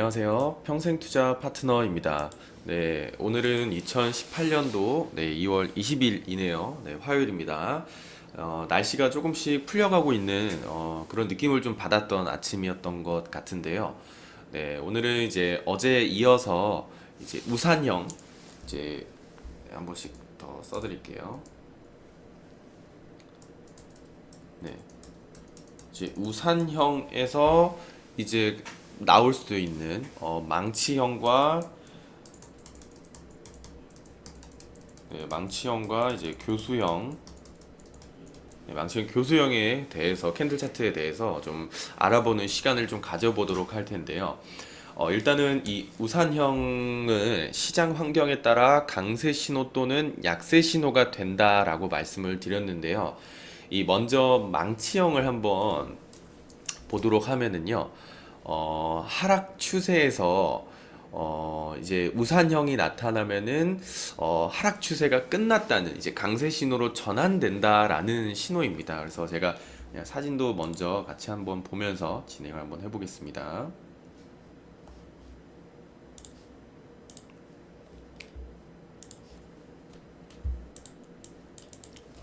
안녕하세요. 평생투자 파트너입니다. 네, 오늘은 2018년도 2월 20일이네요. 네, 화요일입니다. 날씨가 조금씩 풀려가고 있는 그런 느낌을 좀 받았던 아침이었던 것 같은데요. 네, 오늘은 이제 어제 이어서 이제 우산형 이제 한 번씩 더 써드릴게요. 네, 이제 우산형에서 이제 나올 수 있는 망치형과 망치형과 이제 교수형, 망치형 교수형에 대해서 캔들 차트에 대해서 좀 알아보는 시간을 좀 가져보도록 할 텐데요. 일단은 이 우산형은 시장 환경에 따라 강세 신호 또는 약세 신호가 된다라고 말씀을 드렸는데요. 이 먼저 망치형을 한번 보도록 하면은요, 하락 추세에서 이제 우산형이 나타나면은 하락 추세가 끝났다는 이제 강세 신호로 전환된다라는 신호입니다. 그래서 제가 그냥 사진도 먼저 같이 한번 보면서 진행을 한번 해보겠습니다.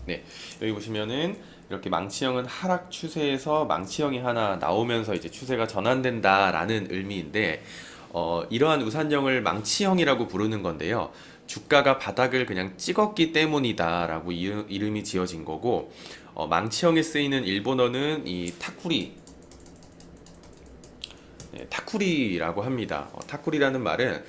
네, 여기 보시면은 이렇게 망치형은 하락 추세에서 망치형이 하나 나오면서 이제 추세가 전환된다라는 의미인데, 이러한 우산형을 망치형이라고 부르는 건데요. 주가가 바닥을 그냥 찍었기 때문이다라고 이름이 지어진 거고, 망치형에 쓰이는 일본어는 이 타쿠리, 타쿠리라고 합니다. 타쿠리라는 말은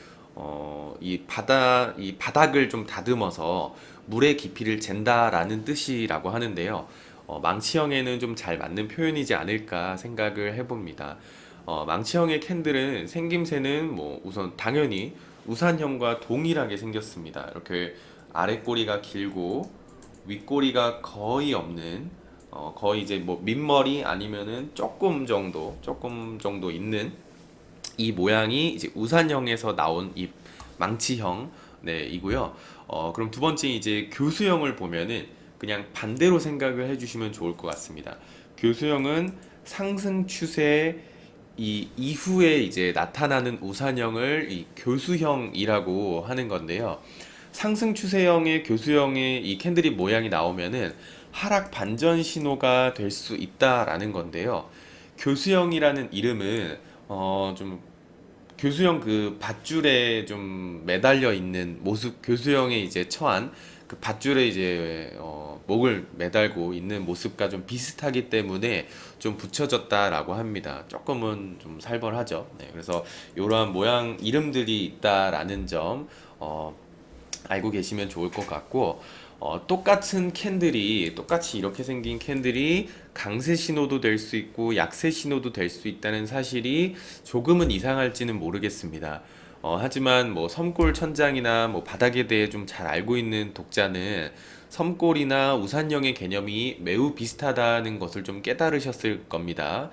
이 바닥을 좀 다듬어서 물의 깊이를 잰다라는 뜻이라고 하는데요. 망치형에는 좀 잘 맞는 표현이지 않을까 생각을 해봅니다. 망치형의 캔들은 생김새는 뭐 우선 당연히 우산형과 동일하게 생겼습니다. 이렇게 아래 꼬리가 길고 윗꼬리가 거의 없는, 거의 이제 뭐 밑머리 아니면은 조금 정도 있는 이 모양이 이제 우산형에서 나온 이 망치형, 네, 이고요. 그럼 두 번째 이제 교수형을 보면은 그냥 반대로 생각을 해주시면 좋을 것 같습니다. 교수형은 상승 추세 이 이후에 이제 나타나는 우산형을 이 교수형이라고 하는 건데요. 상승 추세형의 교수형의 이 캔들이 모양이 나오면은 하락 반전 신호가 될 수 있다라는 건데요. 교수형이라는 이름은 좀 교수형 그 밧줄에 좀 매달려 있는 모습, 교수형의 이제 처한 그 밧줄에 이제 목을 매달고 있는 모습과 좀 비슷하기 때문에 좀 붙여졌다라고 합니다. 조금은 좀 살벌하죠. 네, 그래서 이러한 모양 이름들이 있다라는 점 알고 계시면 좋을 것 같고, 똑같은 캔들이 똑같이 이렇게 생긴 캔들이 강세 신호도 될 수 있고 약세 신호도 될 수 있다는 사실이 조금은 이상할지는 모르겠습니다. 하지만 뭐 섬골 천장이나 뭐 바닥에 대해 좀 잘 알고 있는 독자는 섬골이나 우산형의 개념이 매우 비슷하다는 것을 좀 깨달으셨을 겁니다.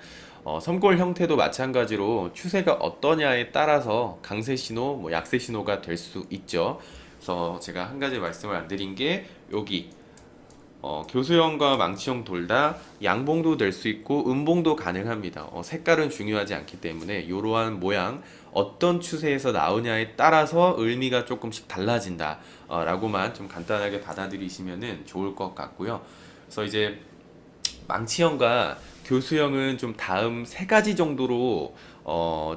섬골 형태도 마찬가지로 추세가 어떠냐에 따라서 강세 신호, 뭐 약세 신호가 될 수 있죠. 그래서 제가 한 가지 말씀을 안 드린 게 여기 교수형과 망치형 둘 다 양봉도 될 수 있고 음봉도 가능합니다. 색깔은 중요하지 않기 때문에 이러한 모양 어떤 추세에서 나오냐에 따라서 의미가 조금씩 달라진다 라고만 좀 간단하게 받아들이시면 좋을 것 같고요. 그래서 이제 망치형과 교수형은 좀 다음 세 가지 정도로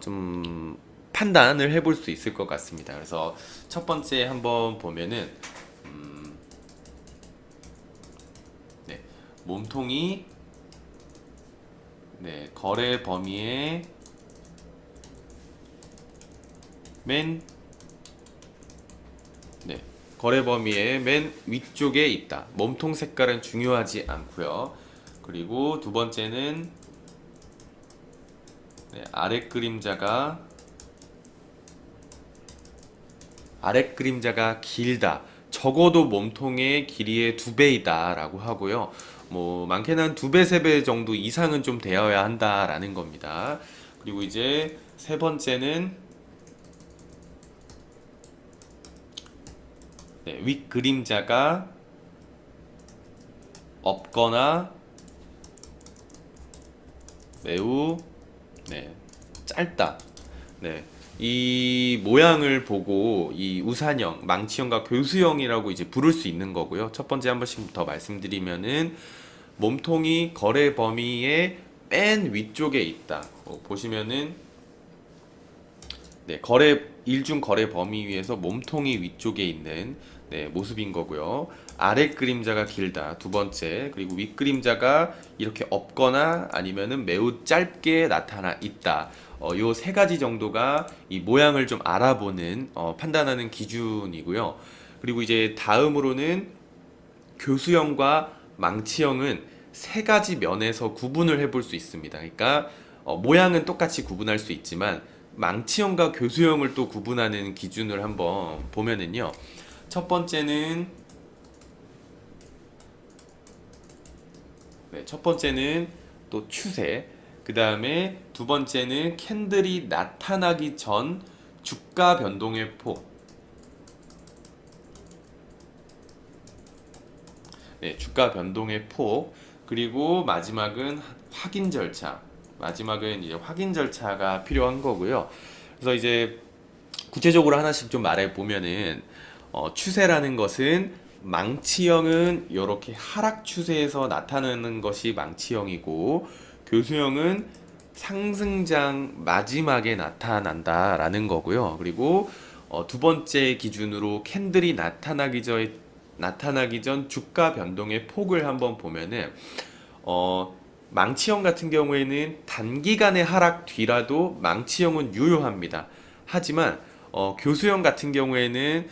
좀 판단을 해볼 수 있을 것 같습니다. 그래서 첫 번째 한번 보면은 네, 몸통이 거래 범위의 맨 네, 거래 범위의 맨 위쪽에 있다. 몸통 색깔은 중요하지 않고요. 그리고 두 번째는 아래 그림자가 길다. 적어도 몸통의 길이의 2배이다 라고 하고요. 뭐 많게는 한 2배, 3배 정도 이상은 좀 되어야 한다라는 겁니다. 그리고 이제 세 번째는 윗 그림자가 없거나 매우 짧다. 네, 이 모양을 보고 이 우산형, 망치형과 교수형이라고 이제 부를 수 있는 거고요. 첫 번째 한 번씩 더 말씀드리면은 몸통이 거래 범위의 맨 위쪽에 있다. 보시면은 네, 일중 거래 범위 위에서 몸통이 위쪽에 있는 네, 모습인 거고요. 아래 그림자가 길다. 두 번째. 그리고 윗 그림자가 이렇게 없거나 아니면은 매우 짧게 나타나 있다. 요 세 가지 정도가 이 모양을 좀 알아보는 판단하는 기준이고요. 그리고 이제 다음으로는 교수형과 망치형은 세 가지 면에서 구분을 해볼 수 있습니다. 그러니까 모양은 똑같이 구분할 수 있지만 망치형과 교수형을 또 구분하는 기준을 한번 보면은요. 첫 번째는 첫 번째는 또 추세, 그 다음에 두 번째는 캔들이 나타나기 전 주가 변동의 폭, 네, 주가 변동의 폭, 그리고 마지막은 확인 절차. 마지막은 이제 확인 절차가 필요한 거고요. 그래서 이제 구체적으로 하나씩 좀 말해 보면은 추세라는 것은 망치형은 이렇게 하락 추세에서 나타나는 것이 망치형이고 교수형은 상승장 마지막에 나타난다라는 거고요. 그리고 두 번째 기준으로 캔들이 나타나기 전 주가 변동의 폭을 한번 보면은 망치형 같은 경우에는 단기간의 하락 뒤라도 망치형은 유효합니다. 하지만 교수형 같은 경우에는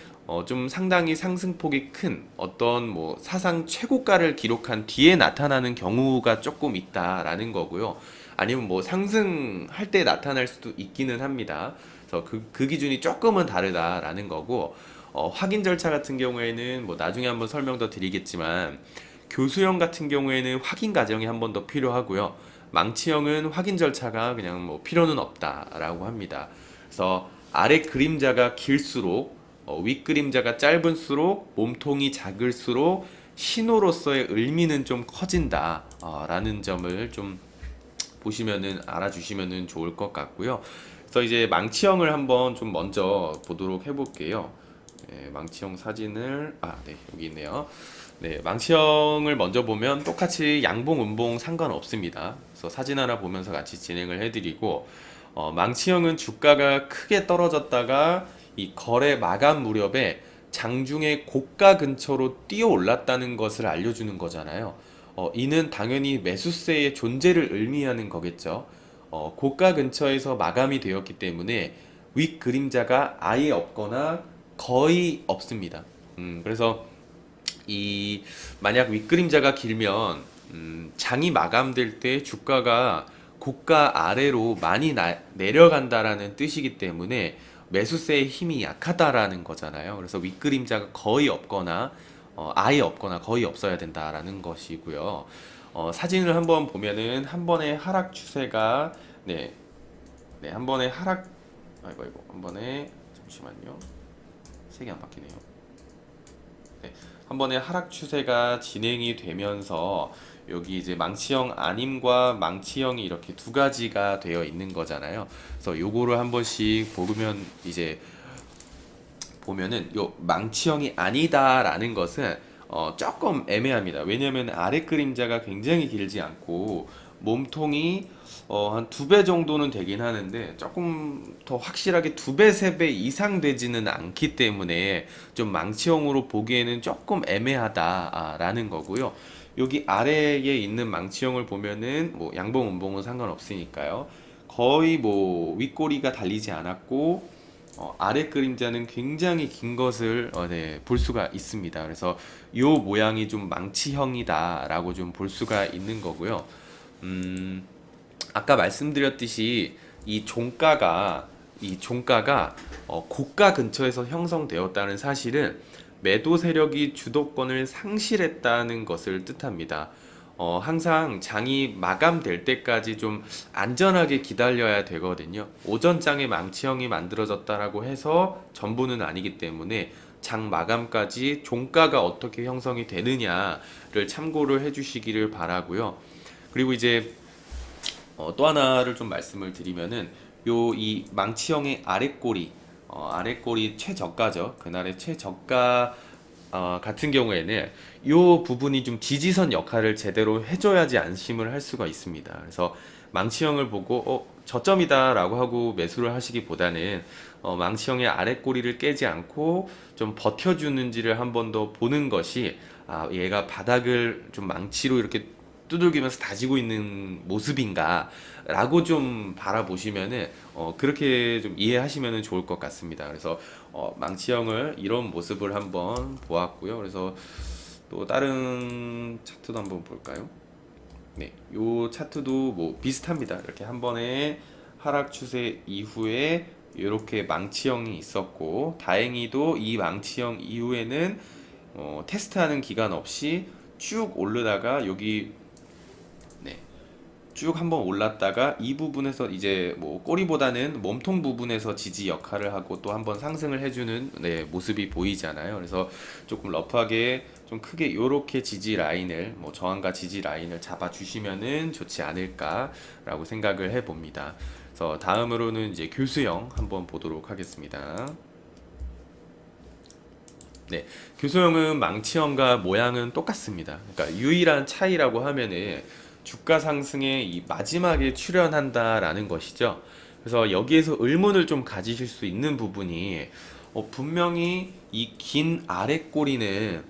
좀 상당히 상승폭이 큰 어떤 뭐 사상 최고가를 기록한 뒤에 나타나는 경우가 조금 있다라는 거고요. 아니면 뭐 상승할 때 나타날 수도 있기는 합니다. 그래서 그 기준이 조금은 다르다라는 거고, 확인 절차 같은 경우에는 뭐 나중에 한번 설명 더 드리겠지만, 교수형 같은 경우에는 확인 과정이 한 번 더 필요하고요. 망치형은 확인 절차가 그냥 뭐 필요는 없다라고 합니다. 그래서 아래 그림자가 길수록 윗 그림자가 짧을수록 몸통이 작을수록 신호로서의 의미는 좀 커진다 라는 점을 좀 보시면은 알아주시면은 좋을 것 같고요. 그래서 이제 망치형을 한번 좀 먼저 보도록 해볼게요. 네, 망치형 사진을 네, 여기 있네요. 네, 망치형을 먼저 보면 똑같이 양봉, 음봉 상관없습니다. 그래서 사진 하나 보면서 같이 진행을 해드리고, 망치형은 주가가 크게 떨어졌다가 이 거래 마감 무렵에 장중에 고가 근처로 뛰어 올랐다는 것을 알려주는 거잖아요. 이는 당연히 매수세의 존재를 의미하는 거겠죠. 고가 근처에서 마감이 되었기 때문에 윗 그림자가 아예 없거나 거의 없습니다. 그래서 만약 윗그림자가 길면 장이 마감될 때 주가가 고가 아래로 많이 내려간다라는 뜻이기 때문에 매수세의 힘이 약하다라는 거잖아요. 그래서 윗그림자가 거의 없거나 아예 없거나 거의 없어야 된다라는 것이고요. 사진을 한번 보면은 한 번의 하락 추세가 한 번의 하락 아이고 한 번에 잠시만요. 색이 안 바뀌네요. 한 번의 하락 추세가 진행이 되면서 여기 이제 망치형 아님과 망치형이 이렇게 두 가지가 되어 있는 거잖아요. 그래서 요거를 한 번씩 보면은 요 망치형이 아니다라는 것은 조금 애매합니다. 왜냐면 아래 그림자가 굉장히 길지 않고 몸통이 한 두 배 정도는 되긴 하는데 조금 더 확실하게 두 배, 세 배 이상 되지는 않기 때문에 좀 망치형으로 보기에는 조금 애매하다라는 거고요. 여기 아래에 있는 망치형을 보면은 뭐 양봉, 음봉은 상관없으니까요. 거의 뭐 윗꼬리가 달리지 않았고 아래 그림자는 굉장히 긴 것을 볼 수가 있습니다. 그래서 요 모양이 좀 망치형이다라고 좀 볼 수가 있는 거고요. 아까 말씀드렸듯이 이 종가가 고가 근처에서 형성되었다는 사실은 매도 세력이 주도권을 상실했다는 것을 뜻합니다. 항상 장이 마감될 때까지 좀 안전하게 기다려야 되거든요. 오전장에 망치형이 만들어졌다라고 해서 전부는 아니기 때문에 장 마감까지 종가가 어떻게 형성이 되느냐를 참고를 해주시기를 바라고요. 그리고 이제 또 하나를 좀 말씀을 드리면은 요 이 망치형의 아랫꼬리 최저가죠. 그날의 최저가 같은 경우에는 요 부분이 좀 지지선 역할을 제대로 해줘야지 안심을 할 수가 있습니다. 그래서 망치형을 보고 저점이다 라고 하고 매수를 하시기보다는 망치형의 아랫꼬리를 깨지 않고 좀 버텨주는지를 한 번 더 보는 것이 얘가 바닥을 좀 망치로 이렇게 두들기면서 다지고 있는 모습인가 라고 좀 바라보시면은 그렇게 좀 이해하시면 좋을 것 같습니다. 그래서 망치형을 이런 모습을 한번 보았고요. 그래서 또 다른 차트도 한번 볼까요? 네, 요 차트도 뭐 비슷합니다. 이렇게 한 번에 하락 추세 이후에 이렇게 망치형이 있었고, 다행히도 이 망치형 이후에는 테스트하는 기간 없이 쭉 오르다가 여기 네, 쭉 한번 올랐다가 이 부분에서 이제 뭐 꼬리보다는 몸통 부분에서 지지 역할을 하고 또 한번 상승을 해주는 모습이 보이잖아요. 그래서 조금 러프하게 좀 크게 요렇게 지지 라인을 뭐 저항과 지지 라인을 잡아 주시면은 좋지 않을까라고 생각을 해 봅니다. 그래서 다음으로는 이제 교수형 한번 보도록 하겠습니다. 네, 교소형은 망치형과 모양은 똑같습니다. 그러니까 유일한 차이라고 하면은 주가 상승의 이 마지막에 출현한다라는 것이죠. 그래서 여기에서 의문을 좀 가지실 수 있는 부분이 분명히 이 긴 아래 꼬리는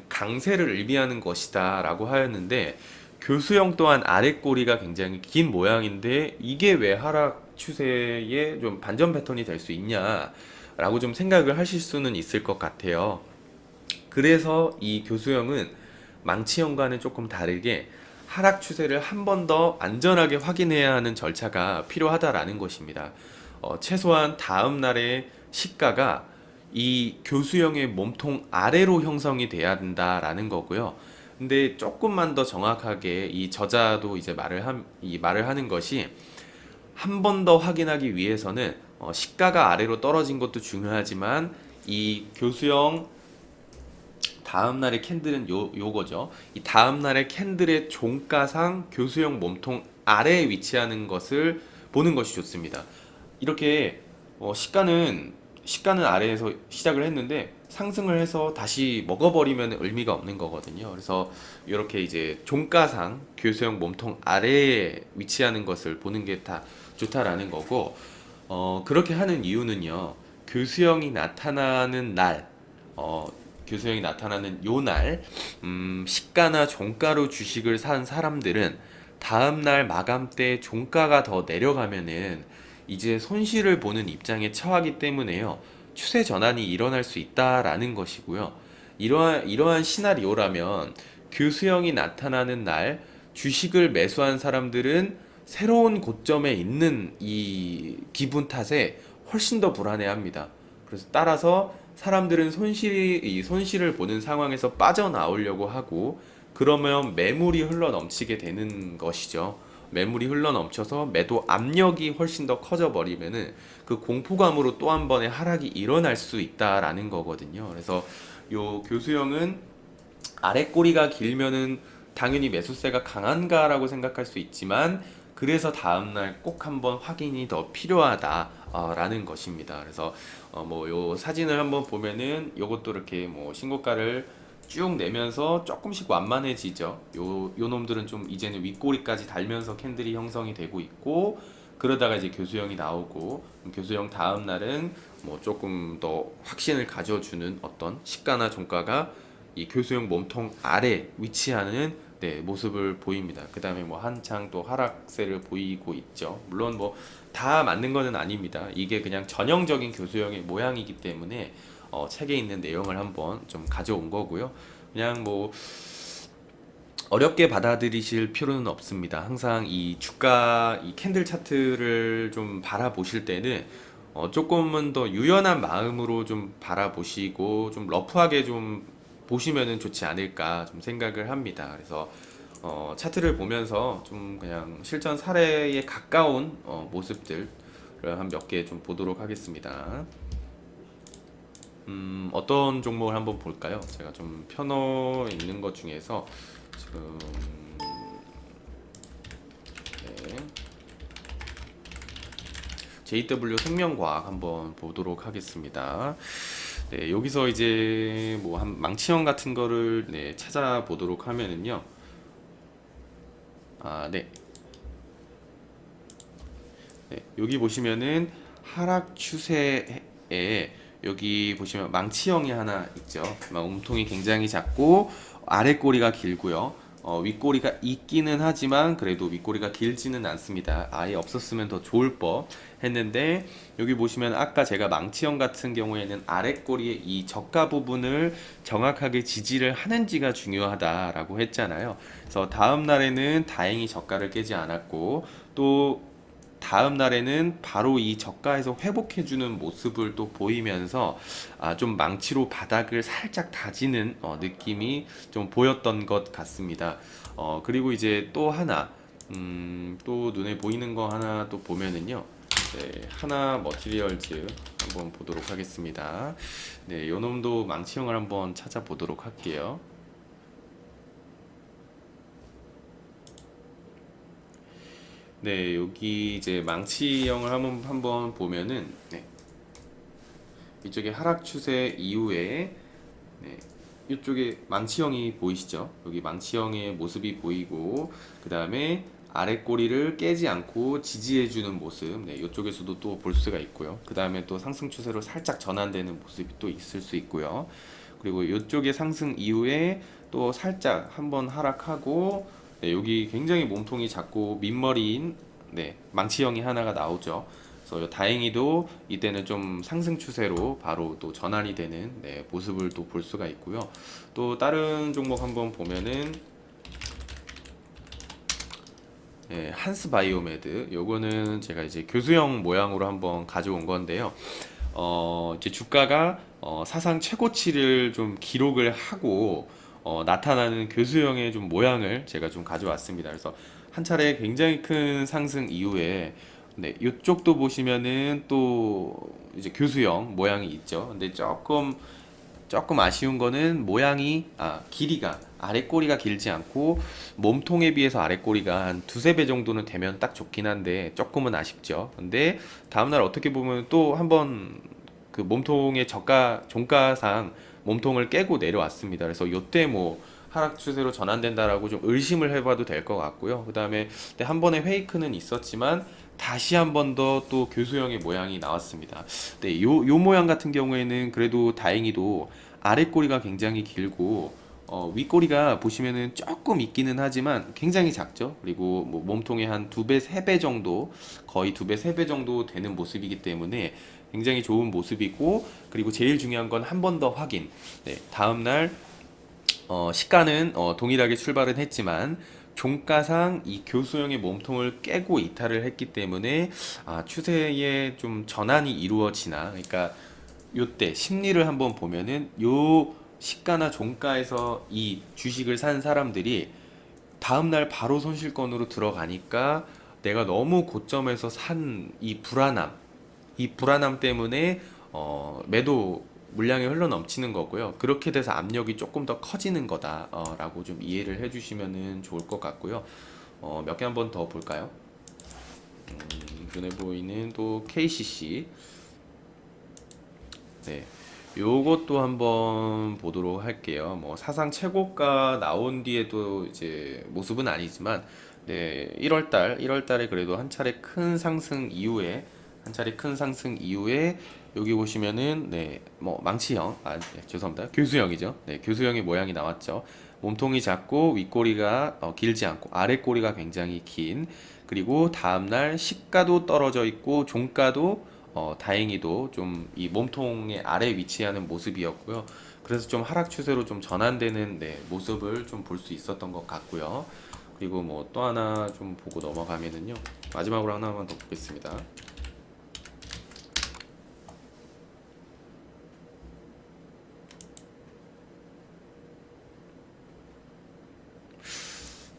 강세를 의미하는 것이다라고 하였는데 교수형 또한 아래 꼬리가 굉장히 긴 모양인데 이게 왜 하락 추세의 좀 반전 패턴이 될 수 있냐? 라고 좀 생각을 하실 수는 있을 것 같아요. 그래서 이 교수형은 망치형과는 조금 다르게 하락 추세를 한 번 더 안전하게 확인해야 하는 절차가 필요하다라는 것입니다. 최소한 다음 날의 시가가 이 교수형의 몸통 아래로 형성이 돼야 된다라는 거고요. 근데 조금만 더 정확하게 이 저자도 이제 이 말을 하는 것이 한 번 더 확인하기 위해서는 시가가 아래로 떨어진 것도 중요하지만 이 교수형 다음날의 캔들은 요거죠. 이 다음날의 캔들의 종가상 교수형 몸통 아래에 위치하는 것을 보는 것이 좋습니다. 이렇게 시가는 아래에서 시작을 했는데 상승을 해서 다시 먹어버리면 의미가 없는 거거든요. 그래서 이렇게 이제 종가상 교수형 몸통 아래에 위치하는 것을 보는 게 다 좋다라는 거고, 그렇게 하는 이유는요. 교수형이 나타나는 날, 교수형이 나타나는 요 날, 시가나 종가로 주식을 산 사람들은 다음날 마감 때 종가가 더 내려가면은 이제 손실을 보는 입장에 처하기 때문에요. 추세 전환이 일어날 수 있다라는 것이고요. 이러한 시나리오라면 교수형이 나타나는 날 주식을 매수한 사람들은 새로운 고점에 있는 이 기분 탓에 훨씬 더 불안해합니다. 그래서 따라서 사람들은 이 손실을 보는 상황에서 빠져나오려고 하고 그러면 매물이 흘러 넘치게 되는 것이죠. 매물이 흘러 넘쳐서 매도 압력이 훨씬 더 커져 버리면은 그 공포감으로 또 한 번의 하락이 일어날 수 있다라는 거거든요. 그래서 요 교수형은 아래 꼬리가 길면은 당연히 매수세가 강한가라고 생각할 수 있지만 그래서 다음날 꼭 한번 확인이 더 필요하다라는 것입니다. 그래서 뭐 요 사진을 한번 보면은 요것도 이렇게 뭐 신고가를 쭉 내면서 조금씩 완만해지죠. 요 놈들은 좀 이제는 윗꼬리까지 달면서 캔들이 형성이 되고 있고 그러다가 이제 교수형이 나오고 교수형 다음 날은 뭐 조금 더 확신을 가져주는 어떤 시가나 종가가 이 교수형 몸통 아래 위치하는 모습을 보입니다. 그 다음에 뭐 한창 또 하락세를 보이고 있죠. 물론 뭐 다 맞는 거는 아닙니다. 이게 그냥 전형적인 교수형의 모양이기 때문에 책에 있는 내용을 한번 좀 가져온 거고요. 그냥 뭐 어렵게 받아들이실 필요는 없습니다. 항상 이 주가 이 캔들 차트를 좀 바라보실 때는 조금은 더 유연한 마음으로 좀 바라보시고 좀 러프하게 좀 보시면은 좋지 않을까 좀 생각을 합니다. 그래서 차트를 보면서 좀 그냥 실전 사례에 가까운 모습들을 한 몇 개 좀 보도록 하겠습니다. 어떤 종목을 한번 볼까요? 제가 좀 펴놓어 있는 것 중에서 지금 네. JW 생명과학 한번 보도록 하겠습니다. 네, 여기서 이제 뭐 한 망치형 같은 거를 네, 찾아보도록 하면은요. 네. 네, 여기 보시면은 하락 추세에 여기 보시면 망치형이 하나 있죠. 몸통이 굉장히 작고 아래 꼬리가 길고요. 윗꼬리가 있기는 하지만 그래도 윗꼬리가 길지는 않습니다. 아예 없었으면 더 좋을 법 했는데 여기 보시면 아까 제가 망치형 같은 경우에는 아래 꼬리의 이 저가 부분을 정확하게 지지를 하는지가 중요하다라고 했잖아요. 그래서 다음 날에는 다행히 저가를 깨지 않았고 또 다음 날에는 바로 이 저가에서 회복해주는 모습을 또 보이면서 좀 망치로 바닥을 살짝 다지는 느낌이 좀 보였던 것 같습니다. 그리고 이제 또 하나, 또 눈에 보이는 거 하나 또 보면은요. 네, 하나 머티리얼즈 한번 보도록 하겠습니다. 네, 요 놈도 망치형을 한번 찾아보도록 할게요. 네, 여기 이제 망치형을 한번 보면은 네, 이쪽에 하락 추세 이후에 네, 이쪽에 망치형이 보이시죠? 여기 망치형의 모습이 보이고 그 다음에 아래 꼬리를 깨지 않고 지지해주는 모습 네, 이쪽에서도 또 볼 수가 있고요. 그 다음에 또 상승 추세로 살짝 전환되는 모습이 또 있을 수 있고요. 그리고 이쪽에 상승 이후에 또 살짝 한번 하락하고 네, 여기 굉장히 몸통이 작고 민머리인 네, 망치형이 하나가 나오죠. 그래서 다행히도 이때는 좀 상승 추세로 바로 또 전환이 되는 네, 모습을 또 볼 수가 있고요. 또 다른 종목 한번 보면은 네, 한스 바이오메드 요거는 제가 이제 교수형 모양으로 한번 가져온 건데요. 이제 주가가 사상 최고치를 좀 기록을 하고 나타나는 교수형의 좀 모양을 제가 좀 가져왔습니다. 그래서 한 차례 굉장히 큰 상승 이후에 네, 이쪽도 보시면은 또 이제 교수형 모양이 있죠. 근데 조금 아쉬운 거는 모양이 길이가 아래 꼬리가 길지 않고 몸통에 비해서 아래 꼬리가 한 두세 배 정도는 되면 딱 좋긴 한데 조금은 아쉽죠. 근데 다음날 어떻게 보면 또 한번 그 몸통의 저가 종가상 몸통을 깨고 내려왔습니다. 그래서 요때 뭐 하락 추세로 전환된다라고 좀 의심을 해봐도 될 것 같고요. 그 다음에 한 번의 페이크는 있었지만 다시 한 번 더 또 교수형의 모양이 나왔습니다. 네, 요 모양 같은 경우에는 그래도 다행히도 아래 꼬리가 굉장히 길고 윗꼬리가 보시면은 조금 있기는 하지만 굉장히 작죠. 그리고 뭐 몸통의 한 두 배, 세 배 정도, 거의 두 배, 세 배 정도 되는 모습이기 때문에 굉장히 좋은 모습이고, 그리고 제일 중요한 건 한 번 더 확인. 네, 다음날 시가는 동일하게 출발은 했지만 종가상 이 교수형의 몸통을 깨고 이탈을 했기 때문에 추세에 좀 전환이 이루어지나, 그러니까 요때 심리를 한번 보면은 요 시가나 종가에서 이 주식을 산 사람들이 다음날 바로 손실권으로 들어가니까 내가 너무 고점에서 산 이 불안함 때문에 매도 물량이 흘러 넘치는 거고요. 그렇게 돼서 압력이 조금 더 커지는 거다라고 좀 이해를 해주시면 좋을 것 같고요. 몇 개 한번 더 볼까요? 눈에 보이는 또 KCC. 네. 요것도 한번 보도록 할게요. 뭐 사상 최고가 나온 뒤에도 이제 모습은 아니지만, 네, 1월 달에 그래도 한 차례 큰 상승 이후에 여기 보시면은 네, 뭐 망치형, 네, 죄송합니다. 교수형이죠. 네, 교수형의 모양이 나왔죠. 몸통이 작고 윗꼬리가 길지 않고 아래 꼬리가 굉장히 긴, 그리고 다음날 시가도 떨어져 있고 종가도 다행히도 좀 이 몸통의 아래 위치하는 모습이었고요. 그래서 좀 하락 추세로 좀 전환되는 네, 모습을 좀 볼 수 있었던 것 같고요. 그리고 뭐 또 하나 좀 보고 넘어가면은요. 마지막으로 하나만 더 보겠습니다.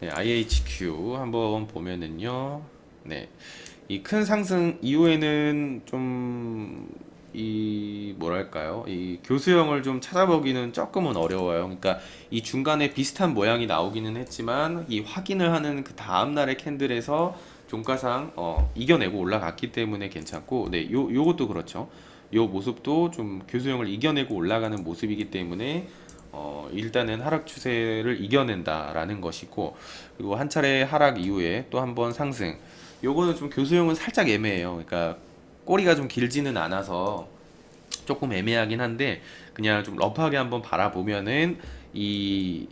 네, IHQ 한번 보면은요. 네. 이 큰 상승 이후에는 좀 이 뭐랄까요? 이 교수형을 좀 찾아보기는 조금은 어려워요. 그러니까 이 중간에 비슷한 모양이 나오기는 했지만 이 확인을 하는 그 다음 날의 캔들에서 종가상 이겨내고 올라갔기 때문에 괜찮고, 네, 요것도 그렇죠. 요 모습도 좀 교수형을 이겨내고 올라가는 모습이기 때문에 일단은 하락 추세를 이겨낸다라는 것이고, 그리고 한 차례 하락 이후에 또 한 번 상승. 요거는 좀 교수형은 살짝 애매해요. 그러니까 꼬리가 좀 길지는 않아서 조금 애매하긴 한데, 그냥 좀 러프하게 한번 바라보면은 이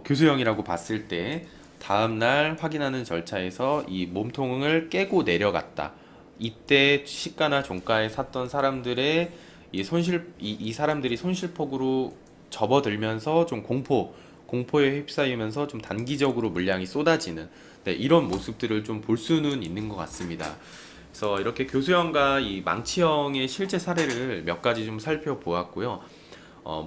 교수형이라고 봤을 때 다음날 확인하는 절차에서 이 몸통을 깨고 내려갔다. 이때 시가나 종가에 샀던 사람들의 이 사람들이 손실폭으로 접어들면서 좀 공포에 휩싸이면서 좀 단기적으로 물량이 쏟아지는, 네, 이런 모습들을 좀 볼 수는 있는 것 같습니다. 그래서 이렇게 교수형과 이 망치형의 실제 사례를 몇 가지 좀 살펴보았고요.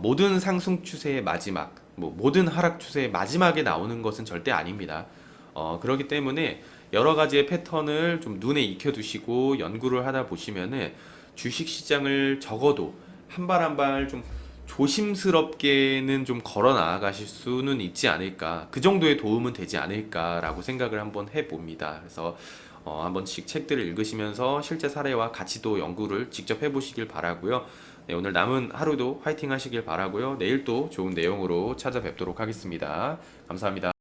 모든 상승 추세의 마지막, 뭐 모든 하락 추세의 마지막에 나오는 것은 절대 아닙니다. 그렇기 때문에 여러 가지의 패턴을 좀 눈에 익혀두시고 연구를 하다 보시면은 주식 시장을 적어도 한 발 한 발 좀 조심스럽게는 좀 걸어 나아가실 수는 있지 않을까. 그 정도의 도움은 되지 않을까라고 생각을 한번 해봅니다. 그래서 한 번씩 책들을 읽으시면서 실제 사례와 같이 또 연구를 직접 해보시길 바라고요. 네, 오늘 남은 하루도 화이팅 하시길 바라고요. 내일 또 좋은 내용으로 찾아뵙도록 하겠습니다. 감사합니다.